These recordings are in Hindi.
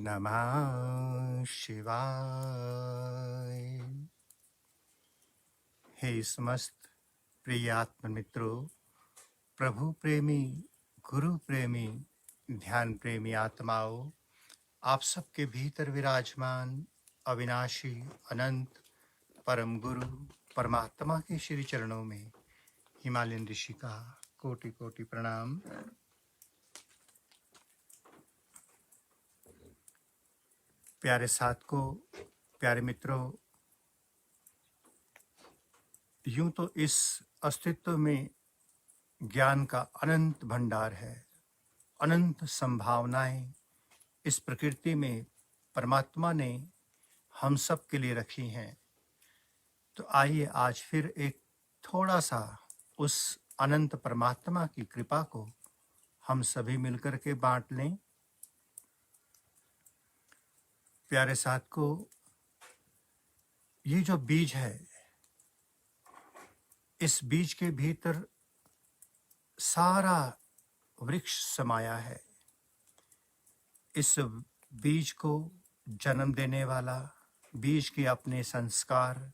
नमः शिवाय। हे समस्त प्रिय आत्म मित्रों, प्रभु प्रेमी, गुरु प्रेमी, ध्यान प्रेमी आत्माओं, आप सबके भीतर विराजमान अविनाशी अनंत परम गुरु परमात्मा के श्री चरणों में हिमालयन ऋषि का कोटि कोटि प्रणाम। प्यारे साधकों, प्यारे मित्रों, यूं तो इस अस्तित्व में ज्ञान का अनंत भंडार है, अनंत संभावनाएं इस प्रकृति में परमात्मा ने हम सब के लिए रखी हैं। तो आइए आज फिर एक थोड़ा सा उस अनंत परमात्मा की कृपा को हम सभी मिलकर के बांट लें। प्यारे साधकों, ये जो बीज है, इस बीज के भीतर सारा वृक्ष समाया है। इस बीज को जन्म देने वाला, बीज के अपने संस्कार,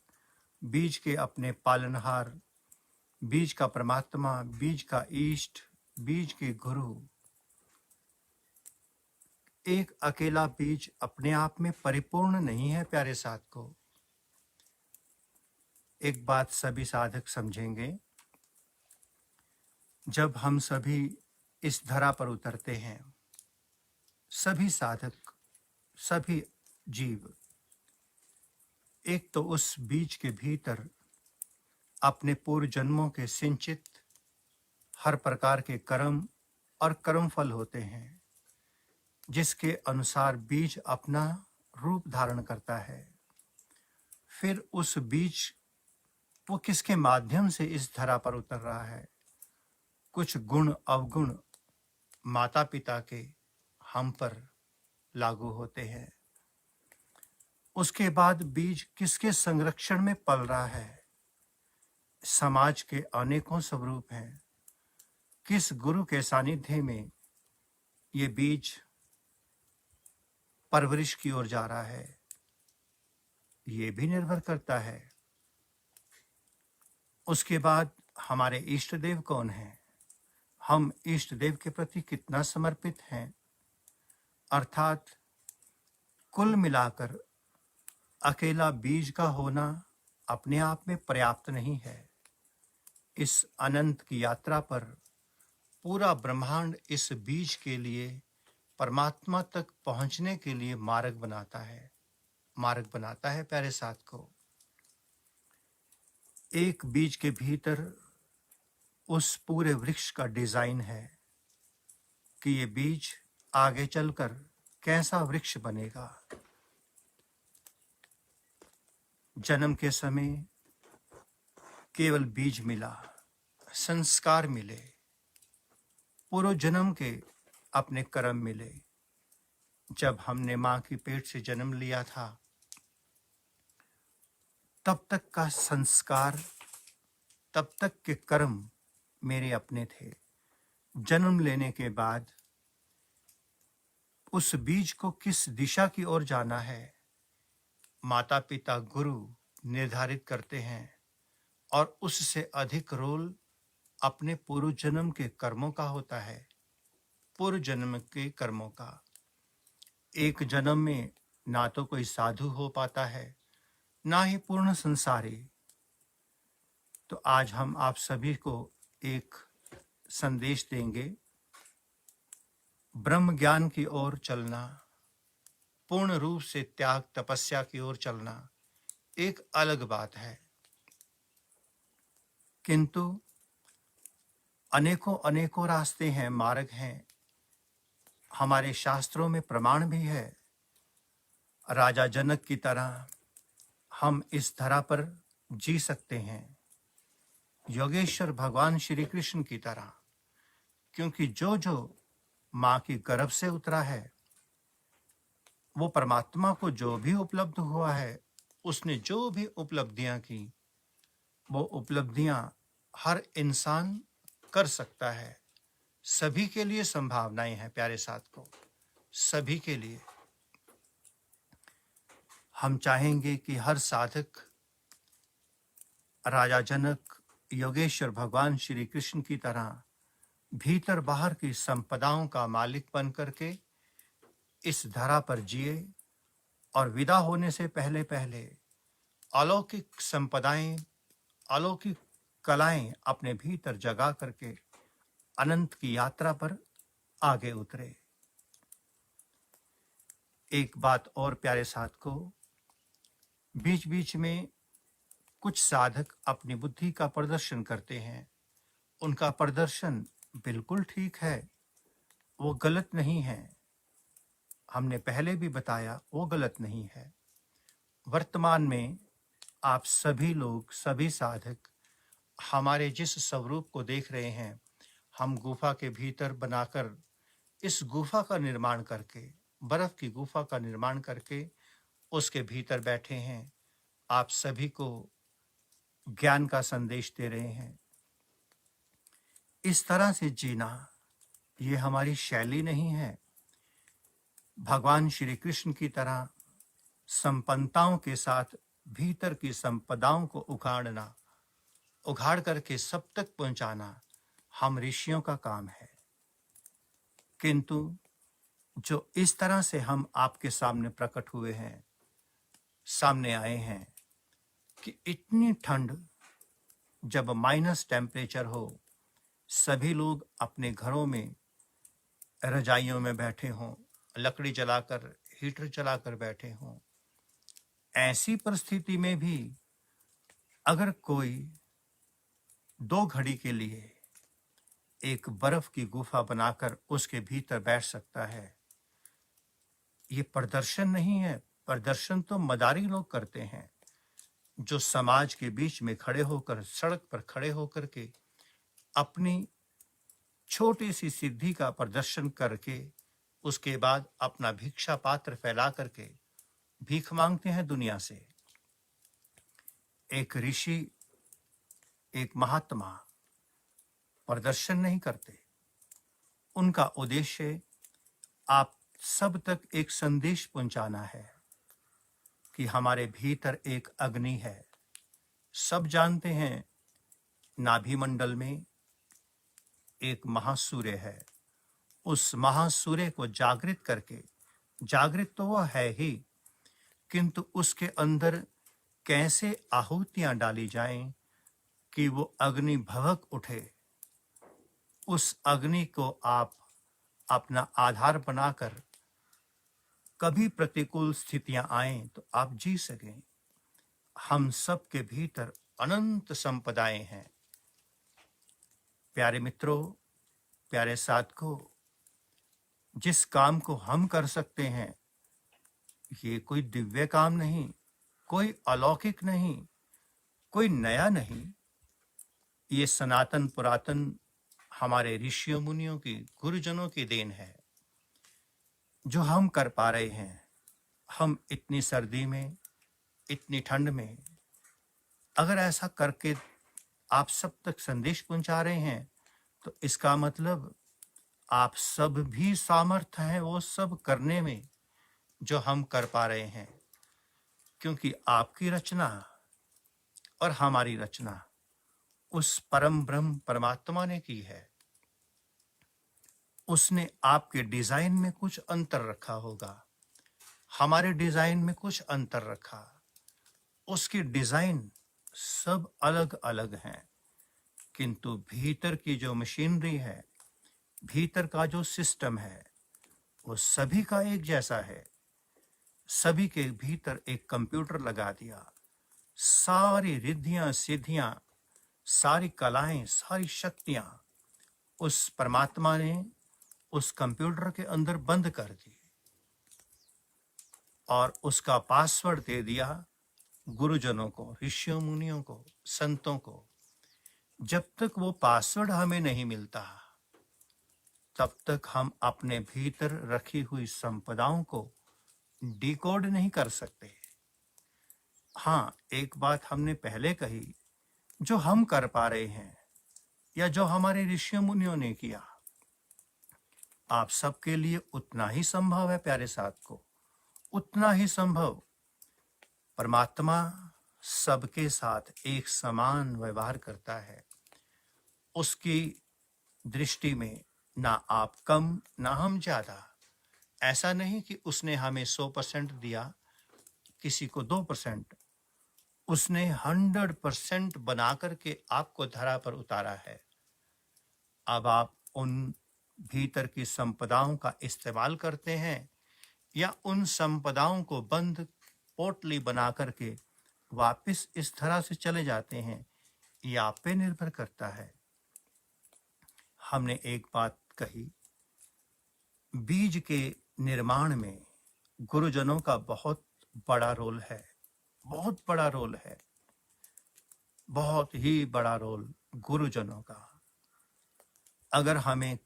बीज के अपने पालनहार, बीज का परमात्मा, बीज का ईष्ट, बीज के गुरु, एक अकेला बीज अपने आप में परिपूर्ण नहीं है। प्यारे साधकों, एक बात सभी साधक समझेंगे, जब हम सभी इस धरा पर उतरते हैं, सभी साधक, सभी जीव, एक तो उस बीज के भीतर अपने पूर्व जन्मों के सिंचित हर प्रकार के कर्म और कर्मफल होते हैं, जिसके अनुसार बीज अपना रूप धारण करता है। फिर उस बीज वो किसके माध्यम से इस धरा पर उतर रहा है? कुछ गुण अवगुण माता पिता के हम पर लागू होते हैं। उसके बाद बीज किसके संरक्षण में पल रहा है? समाज के अनेकों स्वरूप हैं। किस गुरु के सानिध्य में ये बीज परवरिश की ओर जा रहा है, ये भी निर्भर करता है। उसके बाद हमारे इष्ट देव कौन हैं? हम इष्ट देव के प्रति कितना समर्पित हैं? अर्थात कुल मिलाकर अकेला बीज का होना अपने आप में पर्याप्त नहीं है। इस अनंत की यात्रा पर पूरा ब्रह्मांड इस बीज के लिए, परमात्मा तक पहुंचने के लिए मार्ग बनाता है। प्यारे साधकों, एक बीज के भीतर उस पूरे वृक्ष का डिजाइन है कि ये बीज आगे चलकर कैसा वृक्ष बनेगा। जन्म के समय केवल बीज मिला, संस्कार मिले, पूर्व जन्म के अपने कर्म मिले। जब हमने मां की पेट से जन्म लिया था, तब तक का संस्कार, तब तक के कर्म मेरे अपने थे। जन्म लेने के बाद उस बीज को किस दिशा की ओर जाना है, माता पिता गुरु निर्धारित करते हैं, और उससे अधिक रोल अपने पूर्व जन्म के कर्मों का होता है। पूर्व जन्म के कर्मों का एक जन्म में ना तो कोई साधु हो पाता है, ना ही पूर्ण संसारी। तो आज हम आप सभी को एक संदेश देंगे। ब्रह्म ज्ञान की ओर चलना, पूर्ण रूप से त्याग तपस्या की ओर चलना एक अलग बात है, किंतु अनेकों अनेकों रास्ते हैं, मार्ग हैं। हमारे शास्त्रों में प्रमाण भी है। राजा जनक की तरह हम इस धरा पर जी सकते हैं, योगेश्वर भगवान श्री कृष्ण की तरह, क्योंकि जो जो मां की गर्भ से उतरा है, वो परमात्मा को जो भी उपलब्ध हुआ है, उसने जो भी उपलब्धियां की, वो उपलब्धियां हर इंसान कर सकता है। सभी के लिए संभावनाएं हैं। प्यारे साथ को, सभी के लिए। हम चाहेंगे कि हर साधक राजा जनक, योगेश्वर भगवान श्री कृष्ण की तरह भीतर बाहर की संपदाओं का मालिक बन करके इस धरा पर जिए और विदा होने से पहले पहले अलौकिक संपदाएं, अलौकिक कलाएं अपने भीतर जगा करके अनंत की यात्रा पर आगे उतरे। एक बात और प्यारे साथ को, बीच बीच में कुछ साधक अपनी बुद्धि का प्रदर्शन करते हैं। उनका प्रदर्शन बिल्कुल ठीक है, वो गलत नहीं है। हमने पहले भी बताया वो गलत नहीं है। वर्तमान में आप सभी लोग, सभी साधक हमारे जिस स्वरूप को देख रहे हैं, हम गुफा के भीतर बनाकर इस गुफा का निर्माण करके, बर्फ की गुफा का निर्माण करके उसके भीतर बैठे हैं। आप सभी को ज्ञान का संदेश दे रहे हैं। इस तरह से जीना ये हमारी शैली नहीं है। भगवान श्री कृष्ण की तरह संपन्नताओं के साथ भीतर की संपदाओं को उखाड़ना, उखाड़ करके सब तक पहुंचाना हम ऋषियों का काम है। किंतु जो इस तरह से हम आपके सामने प्रकट हुए हैं, सामने आए हैं कि इतनी ठंड, जब माइनस टेम्परेचर हो, सभी लोग अपने घरों में रजाइयों में बैठे हों, लकड़ी जलाकर, हीटर जलाकर बैठे हों, ऐसी परिस्थिति में भी अगर कोई 2 घड़ी के लिए एक बर्फ की गुफा बनाकर उसके भीतर बैठ सकता है, ये प्रदर्शन नहीं है। प्रदर्शन तो मदारी लोग करते हैं, जो समाज के बीच में खड़े होकर, सड़क पर खड़े होकर के अपनी छोटी सी सिद्धि का प्रदर्शन करके उसके बाद अपना भिक्षा पात्र फैला करके भीख मांगते हैं दुनिया से। एक ऋषि, एक महात्मा प्रदर्शन नहीं करते। उनका उद्देश्य आप सब तक एक संदेश पहुंचाना है कि हमारे भीतर एक अग्नि है। सब जानते हैं नाभि मंडल में एक महासूर्य है। उस महासूर्य को जागृत करके, जागृत तो वह है ही, किंतु उसके अंदर कैसे आहुतियां डाली जाएं कि वो अग्नि भभक उठे। उस अग्नि को आप अपना आधार बनाकर कभी प्रतिकूल स्थितियां आएं तो आप जी सकें। हम सब के भीतर अनंत संपदाएं हैं। प्यारे मित्रों, प्यारे साधकों, जिस काम को हम कर सकते हैं, ये कोई दिव्य काम नहीं, कोई अलौकिक नहीं, कोई नया नहीं। ये सनातन पुरातन हमारे ऋषियों मुनियों की, गुरुजनों की देन है जो हम कर पा रहे हैं। हम इतनी सर्दी में, इतनी ठंड में अगर ऐसा करके आप सब तक संदेश पहुंचा रहे हैं, तो इसका मतलब आप सब भी सामर्थ्य हैं वो सब करने में जो हम कर पा रहे हैं। क्योंकि आपकी रचना और हमारी रचना उस परम ब्रह्म परमात्मा ने की है। उसने आपके डिजाइन में कुछ अंतर रखा होगा, हमारे डिजाइन में कुछ अंतर रखा। उसकी डिजाइन सब अलग अलग हैं, किंतु भीतर की जो मशीनरी है, भीतर का जो सिस्टम है, वो सभी का एक जैसा है। सभी के भीतर एक कंप्यूटर लगा दिया। सारी रिद्धियां, सिद्धियां, सारी कलाएं, सारी शक्तियां उस परमात्मा ने उस कंप्यूटर के अंदर बंद कर दी और उसका पासवर्ड दे दिया गुरुजनों को, ऋषियों मुनियों को, संतों को। जब तक वो पासवर्ड हमें नहीं मिलता, तब तक हम अपने भीतर रखी हुई संपदाओं को डिकोड नहीं कर सकते। हाँ, एक बात हमने पहले कही, जो हम कर पा रहे हैं या जो हमारे ऋषियों मुनियों ने किया, आप सबके लिए उतना ही संभव है। प्यारे साथ को, उतना ही संभव परमात्मा सबके साथ एक समान व्यवहार करता है। उसकी दृष्टि में ना आप कम ना हम ज्यादा। ऐसा नहीं कि उसने हमें 100% दिया, किसी को 2%। उसने 100% बना करके आपको धरा पर उतारा है। अब आप उन भीतर की संपदाओं का इस्तेमाल करते हैं या उन संपदाओं को बंद पोटली बना करके वापस इस तरह से चले जाते हैं, ये आप पे निर्भर करता है। हमने एक बात कही, बीज के निर्माण में गुरुजनों का बहुत बड़ा रोल है, बहुत बड़ा रोल है, बहुत ही बड़ा रोल गुरुजनों का। अगर हमें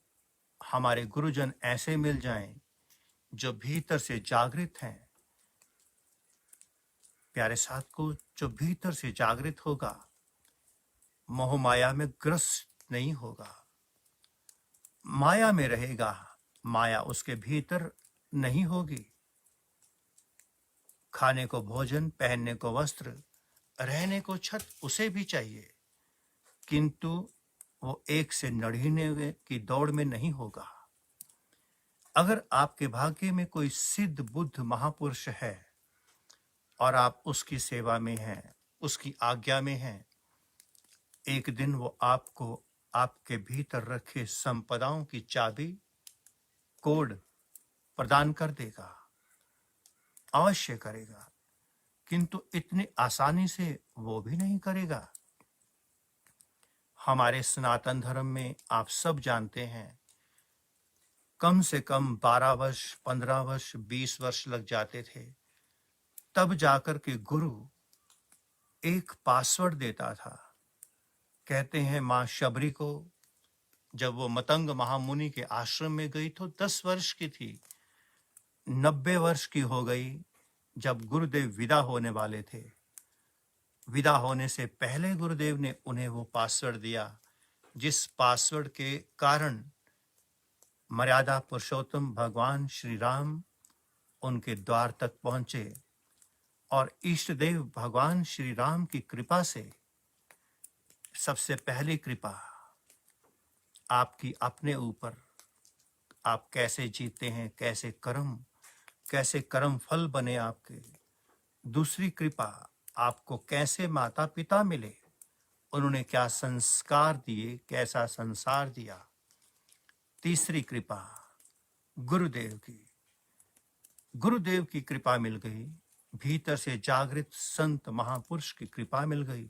हमारे गुरुजन ऐसे मिल जाएं जो भीतर से जागृत हैं, प्यारे साथ को, जो भीतर से जागृत होगा, मोह माया में ग्रस्त नहीं होगा, माया में रहेगा, माया उसके भीतर नहीं होगी। खाने को भोजन, पहनने को वस्त्र, रहने को छत उसे भी चाहिए, किंतु वो 1 से 99 की दौड़ में नहीं होगा। अगर आपके भाग्य में कोई सिद्ध बुद्ध महापुरुष है और आप उसकी सेवा में हैं, उसकी आज्ञा में हैं, एक दिन वो आपको आपके भीतर रखे संपदाओं की चाबी, कोड प्रदान कर देगा, अवश्य करेगा, किंतु इतनी आसानी से वो भी नहीं करेगा। हमारे सनातन धर्म में आप सब जानते हैं, कम से कम 12 वर्ष, 15 वर्ष, 20 वर्ष लग जाते थे, तब जाकर के गुरु एक पासवर्ड देता था। कहते हैं मां शबरी को जब वो मतंग महामुनि के आश्रम में गई तो 10 वर्ष की थी, 90 वर्ष की हो गई जब गुरुदेव विदा होने वाले थे। विदा होने से पहले गुरुदेव ने उन्हें वो पासवर्ड दिया, जिस पासवर्ड के कारण मर्यादा पुरुषोत्तम भगवान श्री राम उनके द्वार तक पहुंचे और इष्ट देव भगवान श्री राम की कृपा से, सबसे पहली कृपा आपकी अपने ऊपर, आप कैसे जीते हैं, कैसे कर्म फल बने आपके। दूसरी कृपा, आपको कैसे माता पिता मिले, उन्होंने क्या संस्कार दिए, कैसा संसार दिया। तीसरी कृपा गुरुदेव की कृपा मिल गई, भीतर से जागृत संत महापुरुष की कृपा मिल गई,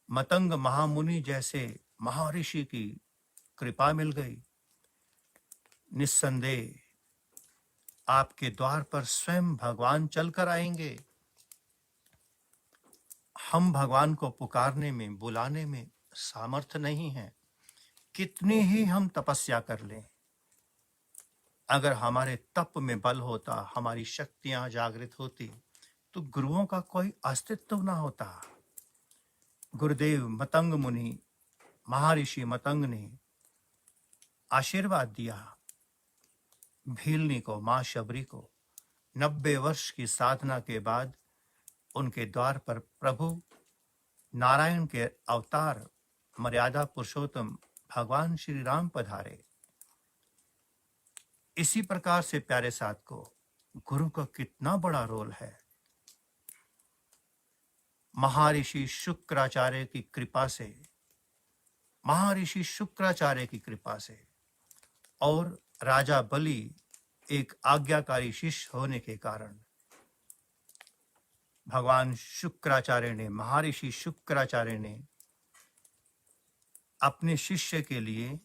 मतंग महामुनि जैसे महर्षि की कृपा मिल गई। निस्संदेह आपके द्वार पर स्वयं भगवान चलकर आएंगे। हम भगवान को पुकारने में, बुलाने में सामर्थ्य नहीं है, कितनी ही हम तपस्या कर लें। अगर हमारे तप में बल होता, हमारी शक्तियां जागृत होती, तो गुरुओं का कोई अस्तित्व ना होता। गुरुदेव मतंग मुनि, महर्षि मतंग ने आशीर्वाद दिया भीलनी को, मां शबरी को। 90 वर्ष की साधना के बाद उनके द्वार पर प्रभु नारायण के अवतार मर्यादा पुरुषोत्तम भगवान श्री राम पधारे। इसी प्रकार से प्यारे साथ को, गुरु का कितना बड़ा रोल है। महर्षि शुक्राचार्य की कृपा से, और राजा बलि एक आज्ञाकारी शिष्य होने के कारण भगवान शुक्राचार्य ने, महर्षि शुक्राचार्य ने अपने शिष्य के लिए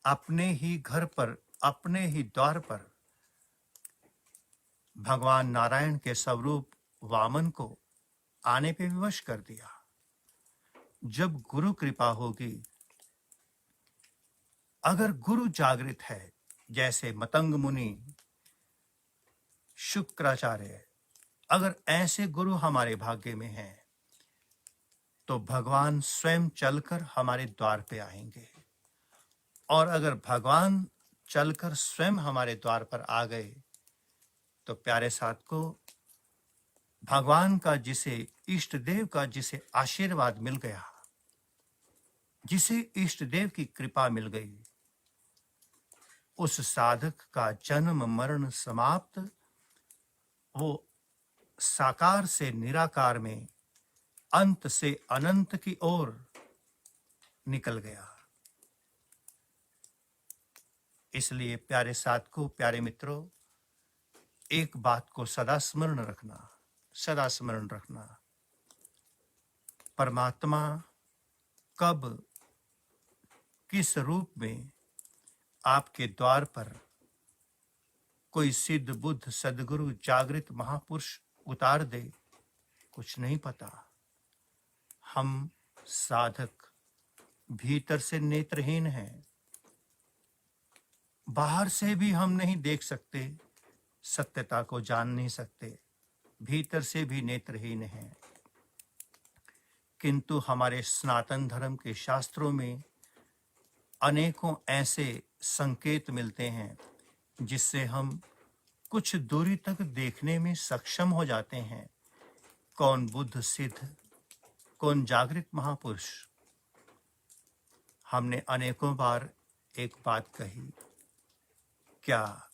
अपने ही घर पर, अपने ही द्वार पर भगवान नारायण के स्वरूप वामन को आने पे विवश कर दिया। जब गुरु कृपा होगी, अगर गुरु जागृत है, जैसे मतंग मुनि, शुक्राचार्य, अगर ऐसे गुरु हमारे भाग्य में हैं, तो भगवान स्वयं चलकर हमारे द्वार पे आएंगे। और अगर भगवान चलकर स्वयं हमारे द्वार पर आ गए, तो प्यारे साथ को, भगवान का, जिसे इष्ट देव का जिसे आशीर्वाद मिल गया, जिसे इष्ट देव की कृपा मिल गई, उस साधक का जन्म मरण समाप्त, वो साकार से निराकार में अंत से अनंत की ओर निकल गया। इसलिए प्यारे साधकों, प्यारे मित्रों, एक बात को सदा स्मरण रखना, सदा स्मरण रखना, परमात्मा कब किस रूप में आपके द्वार पर कोई सिद्ध बुद्ध सदगुरु जागृत महापुरुष उतार दे, कुछ नहीं पता। हम साधक भीतर से नेत्रहीन हैं, बाहर से भी हम नहीं देख सकते, सत्यता को जान नहीं सकते, भीतर से भी नेत्रहीन हैं। किंतु हमारे सनातन धर्म के शास्त्रों में अनेकों ऐसे संकेत मिलते हैं जिससे हम कुछ दूरी तक देखने में सक्षम हो जाते हैं। कौन बुद्ध सिद्ध, कौन जागृत महापुरुष। हमने अनेकों बार एक बात कही, क्या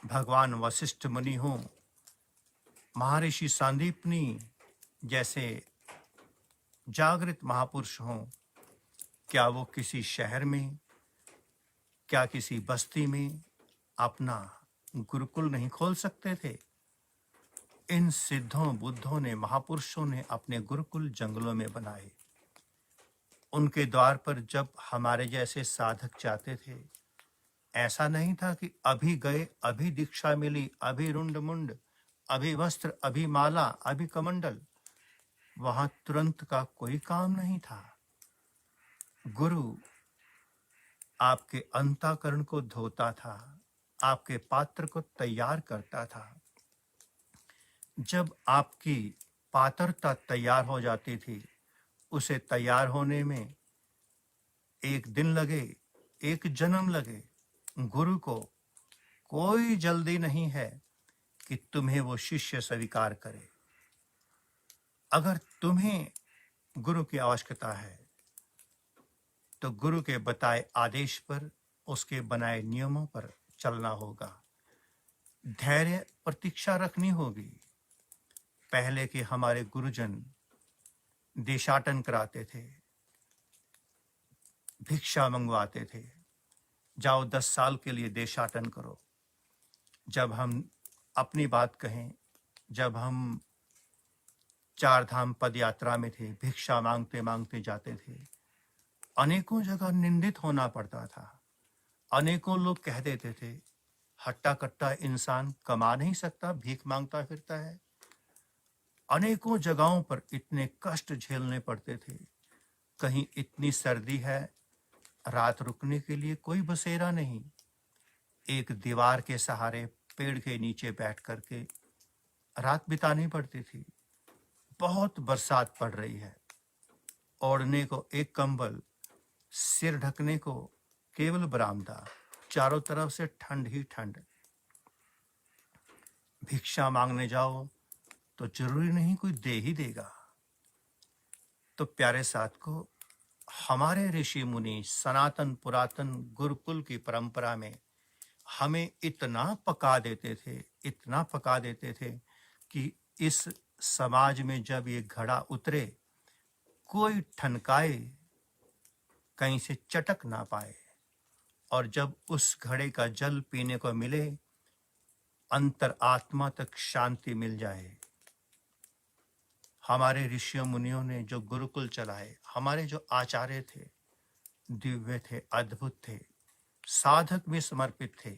भगवान वशिष्ठ मुनि हो, महर्षि सांदीपनी जैसे जागृत महापुरुष हों, क्या वो किसी शहर में, क्या किसी बस्ती में अपना गुरुकुल नहीं खोल सकते थे? इन सिद्धों बुद्धों ने, महापुरुषों ने अपने गुरुकुल जंगलों में बनाए। उनके द्वार पर जब हमारे जैसे साधक जाते थे, ऐसा नहीं था कि अभी गए, अभी दीक्षा मिली, अभी रुंड मुंड, अभी वस्त्र, अभी माला, अभी कमंडल। वहां तुरंत का कोई काम नहीं था। गुरु आपके अंतःकरण को धोता था, आपके पात्र को तैयार करता था। जब आपकी पात्रता तैयार हो जाती थी, उसे तैयार होने में एक दिन लगे, एक जन्म लगे, गुरु को कोई जल्दी नहीं है कि तुम्हें वो शिष्य स्वीकार करे। अगर तुम्हें गुरु की आवश्यकता है तो गुरु के बताए आदेश पर, उसके बनाए नियमों पर चलना होगा। धैर्य प्रतीक्षा रखनी होगी। पहले के हमारे गुरुजन देशाटन कराते थे, भिक्षा मंगवाते थे, जाओ 10 साल के लिए देशाटन करो। जब हम अपनी बात कहें, जब हम 4 धाम पद यात्रा में थे, भिक्षा मांगते मांगते जाते थे, अनेकों जगह निंदित होना पड़ता था। अनेकों लोग कह देते थे, हट्टा कट्टा इंसान कमा नहीं सकता, भीख मांगता फिरता है। अनेकों जगहों पर इतने कष्ट झेलने पड़ते थे। कहीं इतनी सर्दी है, रात रुकने के लिए कोई बसेरा नहीं, एक दीवार के सहारे पेड़ के नीचे बैठ करके रात बितानी पड़ती थी। बहुत बरसात पड़ रही है, ओढ़ने को एक कंबल, सिर ढकने को केवल बरामदा, चारों तरफ से ठंड ही ठंड। भिक्षा मांगने जाओ तो जरूरी नहीं कोई दे ही देगा। तो प्यारे साथ को, हमारे ऋषि मुनि सनातन पुरातन गुरुकुल की परंपरा में हमें इतना पका देते थे, इतना पका देते थे कि इस समाज में जब ये घड़ा उतरे, कोई ठनकाए कहीं से चटक ना पाए, और जब उस घड़े का जल पीने को मिले, अंतर आत्मा तक शांति मिल जाए। हमारे ऋषियों मुनियों ने जो गुरुकुल चलाए, हमारे जो आचार्य थे, दिव्य थे, अद्भुत थे, साधक में समर्पित थे।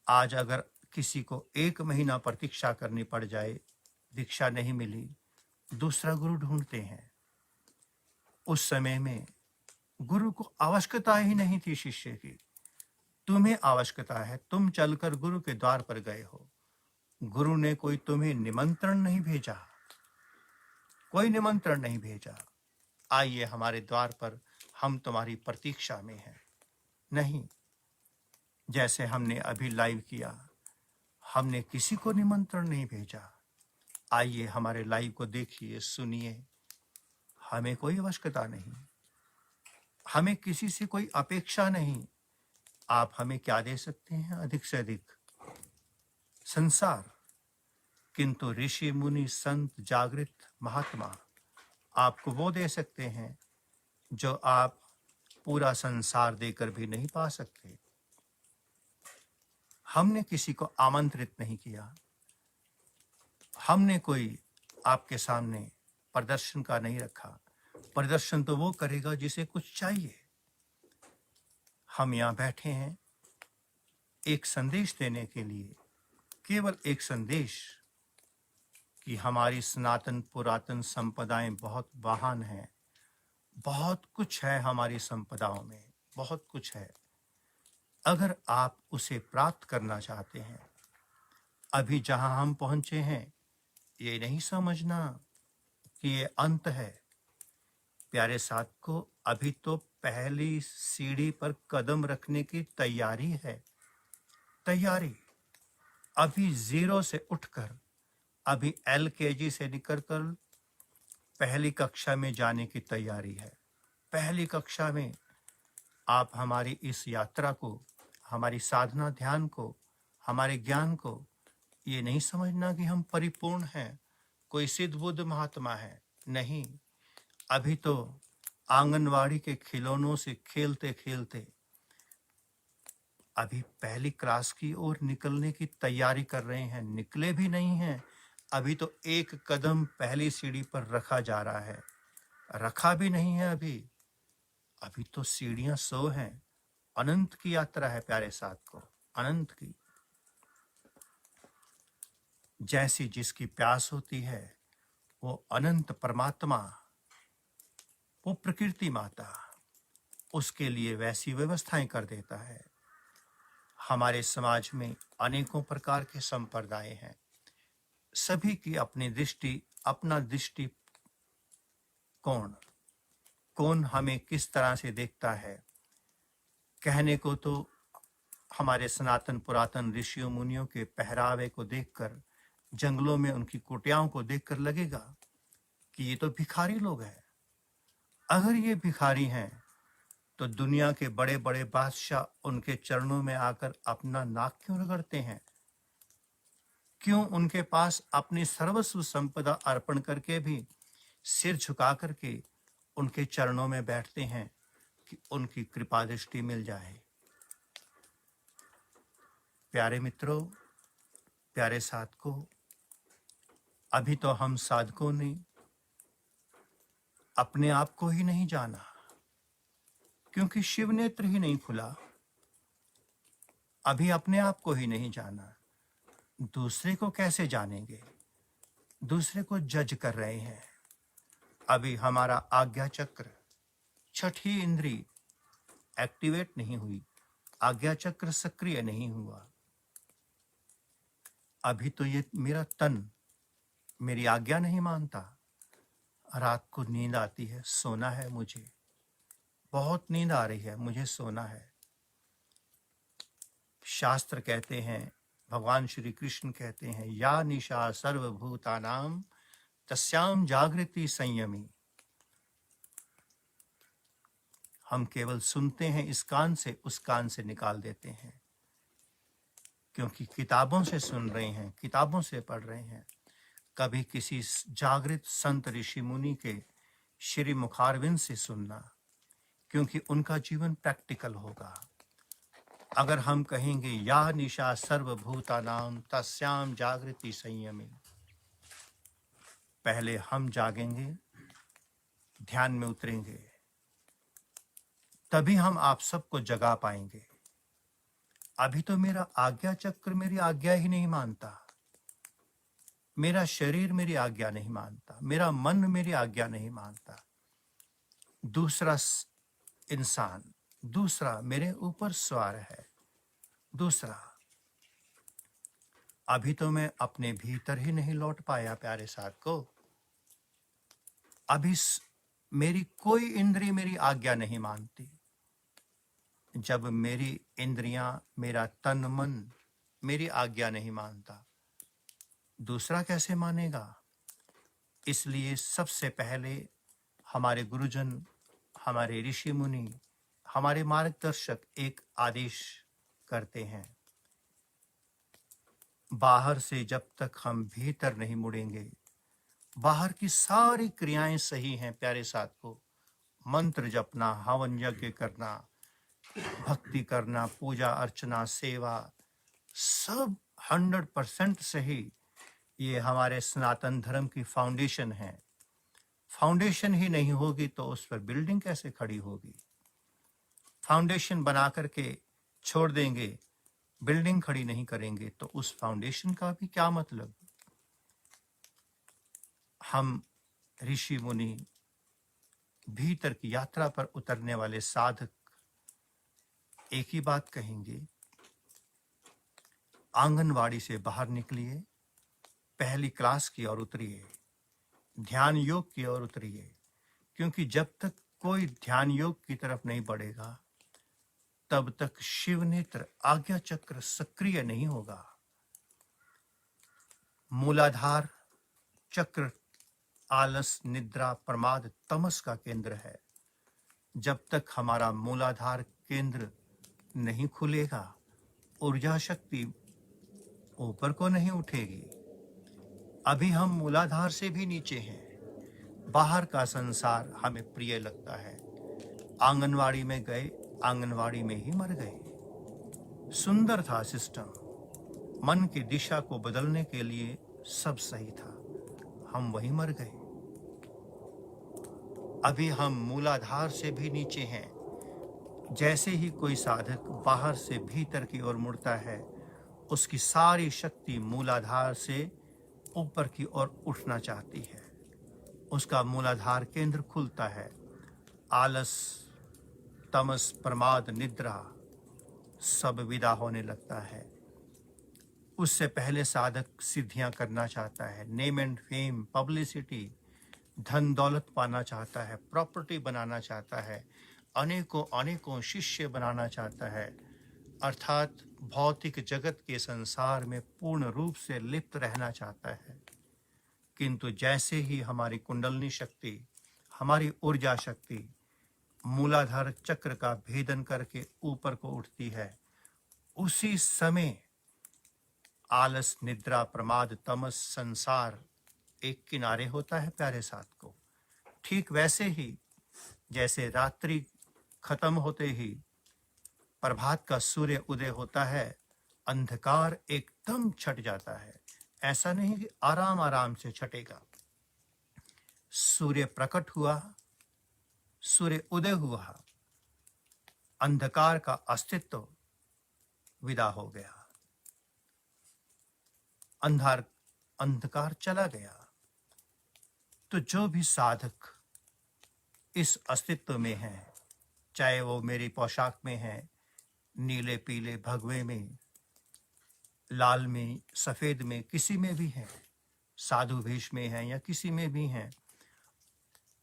आज अगर किसी को 1 महीना प्रतीक्षा करनी पड़ जाए, दीक्षा नहीं मिली, दूसरा गुरु ढूंढते हैं। उस समय में गुरु को आवश्यकता ही नहीं थी शिष्य की, तुम्हें आवश्यकता है। तुम चलकर गुरु के द्वार पर गए हो, गुरु ने कोई तुम्हें निमंत्रण नहीं भेजा, कोई निमंत्रण नहीं भेजा, आइए हमारे द्वार पर, हम तुम्हारी प्रतीक्षा में हैं। नहीं, जैसे हमने अभी लाइव किया, हमने किसी को निमंत्रण नहीं भेजा। आइए हमारे लाइव को देखिए, सुनिए। हमें कोई आवश्यकता नहीं, हमें किसी से कोई अपेक्षा नहीं। आप हमें क्या दे सकते हैं? अधिक से अधिक संसार। किंतु ऋषि मुनि संत जागृत महात्मा आपको वो दे सकते हैं जो आप पूरा संसार देकर भी नहीं पा सकते। हमने किसी को आमंत्रित नहीं किया, हमने कोई आपके सामने प्रदर्शन का नहीं रखा। प्रदर्शन तो वो करेगा जिसे कुछ चाहिए। हम यहाँ बैठे हैं एक संदेश देने के लिए, केवल एक संदेश कि हमारी सनातन पुरातन संपदाएं बहुत महान हैं। बहुत कुछ है हमारी संपदाओं में, बहुत कुछ है। अगर आप उसे प्राप्त करना चाहते हैं, अभी जहां हम पहुंचे हैं ये नहीं समझना कि ये अंत है। प्यारे साथ को, अभी तो पहली सीढ़ी पर कदम रखने की तैयारी है। तैयारी अभी 0 से उठकर, अभी LKG से निकलकर पहली कक्षा में जाने की तैयारी है। पहली कक्षा में आप हमारी इस यात्रा को, हमारी साधना ध्यान को, हमारे ज्ञान को ये नहीं समझना कि हम परिपूर्ण हैं, कोई सिद्ध बुद्ध महात्मा है। नहीं, अभी तो आंगनवाड़ी के खिलौनों से खेलते खेलते अभी पहली क्लास की ओर निकलने की तैयारी कर रहे हैं। निकले भी नहीं हैं, अभी तो एक कदम पहली सीढ़ी पर रखा जा रहा है। रखा भी नहीं है अभी तो सीढ़ियां 100 हैं। अनंत की यात्रा है प्यारे साथ को, अनंत की। जैसी जिसकी प्यास होती है, वो अनंत परमात्मा, वो प्रकृति माता उसके लिए वैसी व्यवस्थाएं कर देता है। हमारे समाज में अनेकों प्रकार के संप्रदाय हैं, सभी की अपनी दृष्टि, अपना दृष्टि कौन हमें किस तरह से देखता है। कहने को तो हमारे सनातन पुरातन ऋषियों मुनियों के पहरावे को देखकर, जंगलों में उनकी कुटियाओं को देखकर लगेगा कि ये तो भिखारी लोग हैं। अगर ये भिखारी हैं तो दुनिया के बड़े बड़े बादशाह उनके चरणों में आकर अपना नाक क्यों रगड़ते हैं? क्यों उनके पास अपनी सर्वस्व संपदा अर्पण करके भी सिर झुका करके उनके चरणों में बैठते हैं कि उनकी कृपा दृष्टि मिल जाए? प्यारे मित्रों, प्यारे साथ को, अभी तो हम साधकों ने अपने आप को ही नहीं जाना, क्योंकि शिव नेत्र ही नहीं खुला। अभी अपने आप को ही नहीं जाना, दूसरे को कैसे जानेंगे? दूसरे को जज कर रहे हैं। अभी हमारा आज्ञा चक्र, छठी इंद्री एक्टिवेट नहीं हुई, आज्ञा चक्र सक्रिय नहीं हुआ। अभी तो ये मेरा तन मेरी आज्ञा नहीं मानता। रात को नींद आती है, सोना है मुझे, बहुत नींद आ रही है, मुझे सोना है। शास्त्र कहते हैं, भगवान श्री कृष्ण कहते हैं, या निशा सर्वभूतानाम तस्याम जागृति संयमी। हम केवल सुनते हैं, इस कान से उस कान से निकाल देते हैं, क्योंकि किताबों से सुन रहे हैं, किताबों से पढ़ रहे हैं। कभी किसी जागृत संत ऋषि मुनि के श्री मुखारविंद से सुनना, क्योंकि उनका जीवन प्रैक्टिकल होगा। अगर हम कहेंगे या निशा सर्वभूतानाम तस्याम जागृति संयमी, पहले हम जागेंगे, ध्यान में उतरेंगे, तभी हम आप सबको जगा पाएंगे। अभी तो मेरा आज्ञा चक्र मेरी आज्ञा ही नहीं मानता, मेरा शरीर मेरी आज्ञा नहीं मानता, मेरा मन मेरी आज्ञा नहीं मानता। दूसरा इंसान, दूसरा मेरे ऊपर सवार है। दूसरा, अभी तो मैं अपने भीतर ही नहीं लौट पाया प्यारे साथ को। अभी मेरी कोई इंद्रिय मेरी आज्ञा नहीं मानती। जब मेरी इंद्रियां, मेरा तन मन मेरी आज्ञा नहीं मानता, दूसरा कैसे मानेगा? इसलिए सबसे पहले हमारे गुरुजन, हमारे ऋषि मुनि, हमारे मार्गदर्शक एक आदेश करते हैं, बाहर से जब तक हम भीतर नहीं मुड़ेंगे, बाहर की सारी क्रियाएं सही हैं प्यारे साथियों, मंत्र जपना, हवन यज्ञ करना, भक्ति करना, पूजा अर्चना, सेवा, सब 100% सही। ये हमारे सनातन धर्म की फाउंडेशन है। फाउंडेशन ही नहीं होगी तो उस पर बिल्डिंग कैसे खड़ी होगी? फाउंडेशन बना करके छोड़ देंगे, बिल्डिंग खड़ी नहीं करेंगे तो उस फाउंडेशन का भी क्या मतलब? हम ऋषि मुनि, भीतर की यात्रा पर उतरने वाले साधक एक ही बात कहेंगे, आंगनवाड़ी से बाहर निकलिए, पहली क्लास की ओर उतरिए, ध्यान योग की ओर उतरिए, क्योंकि जब तक कोई ध्यान योग की तरफ नहीं बढ़ेगा तब तक शिव नेत्र आज्ञा चक्र सक्रिय नहीं होगा। मूलाधार चक्र आलस, निद्रा, प्रमाद, तमस का केंद्र है। जब तक हमारा मूलाधार केंद्र नहीं खुलेगा, ऊर्जा शक्ति ऊपर को नहीं उठेगी। अभी हम मूलाधार से भी नीचे हैं। बाहर का संसार हमें प्रिय लगता है। आंगनवाड़ी में गए, आंगनवाड़ी में ही मर गए। सुंदर था सिस्टम, मन की दिशा को बदलने के लिए सब सही था, हम वहीं मर गए। अभी हम मूलाधार से भी नीचे हैं। जैसे ही कोई साधक बाहर से भीतर की ओर मुड़ता है, उसकी सारी शक्ति मूलाधार से ऊपर की ओर उठना चाहती है। उसका मूलाधार केंद्र खुलता है। आलस, तमस, प्रमाद, निद्रा सब विदा होने लगता है। उससे पहले साधक सिद्धियां करना चाहता है, नेम एंड फेम, पब्लिसिटी, धन दौलत पाना चाहता है, प्रॉपर्टी बनाना चाहता है, अनेकों अनेकों शिष्य बनाना चाहता है, अर्थात भौतिक जगत के संसार में पूर्ण रूप से लिप्त रहना चाहता है। किंतु जैसे ही हमारी कुंडलनी शक्ति, हमारी ऊर्जा शक्ति मूलाधार चक्र का भेदन करके ऊपर को उठती है, उसी समय आलस, निद्रा, प्रमाद, तमस, संसार एक किनारे होता है प्यारे साथ को। ठीक वैसे ही जैसे रात्रि खत्म होते ही प्रभात का सूर्य उदय होता है, अंधकार एकदम छट जाता है। ऐसा नहीं कि आराम आराम से छटेगा। सूर्य प्रकट हुआ, सूर्य उदय हुआ, अंधकार का अस्तित्व विदा हो गया, अंधकार चला गया। तो जो भी साधक इस अस्तित्व में है, चाहे वो मेरी पोशाक में है, नीले, पीले, भगवे में, लाल में, सफेद में, किसी में भी है, साधु वेश में है या किसी में भी है,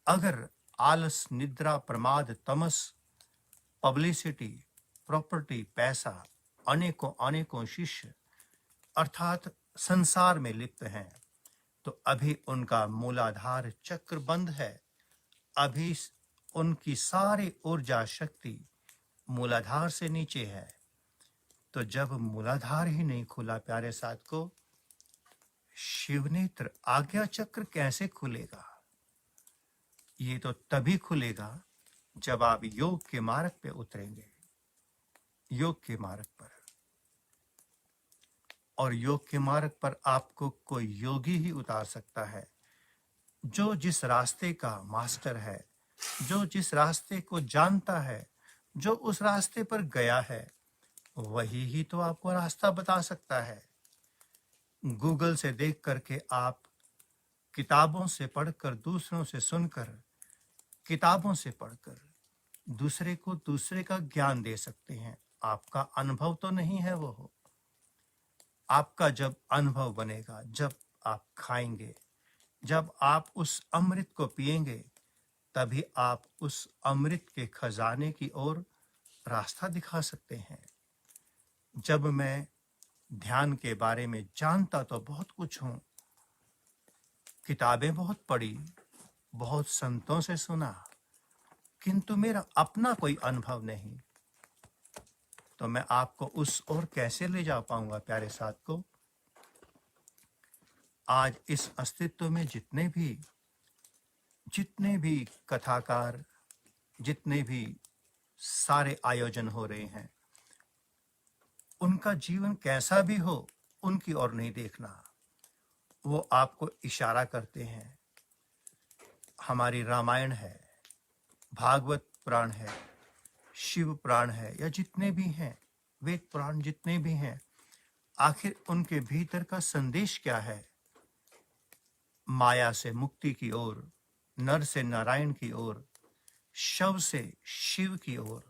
अगर आलस, निद्रा, प्रमाद, तमस, पब्लिसिटी, प्रॉपर्टी, पैसा, अनेकों अनेकों शिष्य अर्थात संसार में लिप्त हैं, तो अभी उनका मूलाधार चक्र बंद है। अभी उनकी सारी ऊर्जा शक्ति मूलाधार से नीचे है। तो जब मूलाधार ही नहीं खुला प्यारे साथ को, शिवनेत्र आज्ञा चक्र कैसे खुलेगा? ये तो तभी खुलेगा जब आप योग के मार्ग पे उतरेंगे, योग के मार्ग पर। और योग के मार्ग पर आपको कोई योगी ही उतार सकता है, जो जिस रास्ते का मास्टर है, जो जिस रास्ते को जानता है, जो उस रास्ते पर गया है, वही ही तो आपको रास्ता बता सकता है। गूगल से देख करके आप, किताबों से पढ़कर, दूसरों से सुनकर, किताबों से पढ़कर दूसरे को दूसरे का ज्ञान दे सकते हैं। आपका अनुभव तो नहीं है वो। आपका जब अनुभव बनेगा, जब आप खाएंगे, जब आप उस अमृत को पिएंगे, तभी आप उस अमृत के खजाने की ओर रास्ता दिखा सकते हैं। जब मैं ध्यान के बारे में जानता तो बहुत कुछ हूं, किताबें बहुत पढ़ी, बहुत संतों से सुना, किंतु मेरा अपना कोई अनुभव नहीं, तो मैं आपको उस ओर कैसे ले जा पाऊंगा। प्यारे साथ को, आज इस अस्तित्व में जितने भी कथाकार, जितने भी सारे आयोजन हो रहे हैं, उनका जीवन कैसा भी हो, उनकी ओर नहीं देखना। वो आपको इशारा करते हैं। हमारी रामायण है, भागवत पुराण है, शिव पुराण है, या जितने भी हैं, वेद पुराण जितने भी हैं, आखिर उनके भीतर का संदेश क्या है? माया से मुक्ति की ओर, नर से नारायण की ओर, शव से शिव की ओर,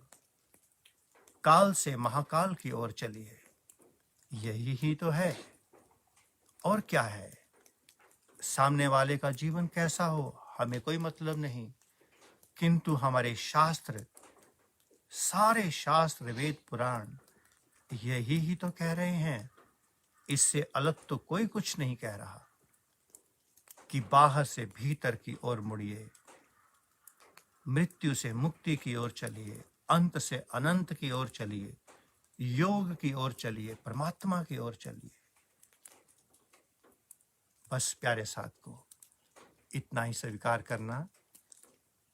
काल से महाकाल की ओर चलिए। यही ही तो है, और क्या है? सामने वाले का जीवन कैसा हो हमें कोई मतलब नहीं, किंतु हमारे शास्त्र, सारे शास्त्र, वेद पुराण यही ही तो कह रहे हैं। इससे अलग तो कोई कुछ नहीं कह रहा कि बाहर से भीतर की ओर मुड़िए, मृत्यु से मुक्ति की ओर चलिए, अंत से अनंत की ओर चलिए, योग की ओर चलिए, परमात्मा की ओर चलिए। बस प्यारे साथ को इतना ही स्वीकार करना।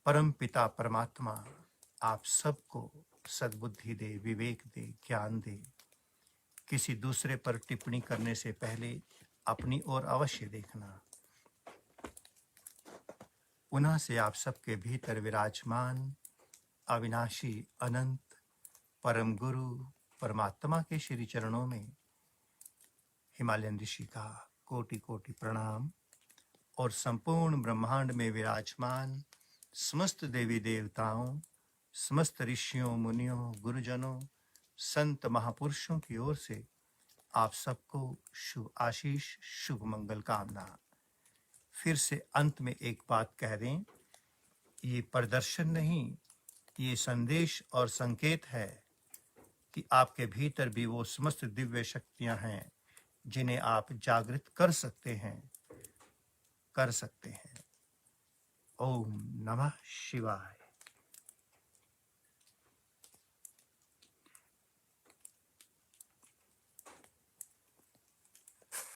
परम पिता परमात्मा आप सबको सद्बुद्धि दे, विवेक दे, ज्ञान दे। किसी दूसरे पर टिप्पणी करने से पहले अपनी ओर अवश्य देखना। पुनः से आप सबके भीतर विराजमान अविनाशी अनंत परम गुरु परमात्मा के श्री चरणों में हिमालयन ऋषि का कोटि कोटि प्रणाम, और संपूर्ण ब्रह्मांड में विराजमान समस्त देवी देवताओं, समस्त ऋषियों, मुनियों, गुरुजनों, संत महापुरुषों की ओर से आप सबको शुभ आशीष, शुभ मंगल कामना। फिर से अंत में एक बात कह दें, ये प्रदर्शन नहीं, ये संदेश और संकेत है कि आपके भीतर भी वो समस्त दिव्य शक्तियां हैं जिन्हें आप जागृत कर सकते हैं। ओम नमः शिवाय।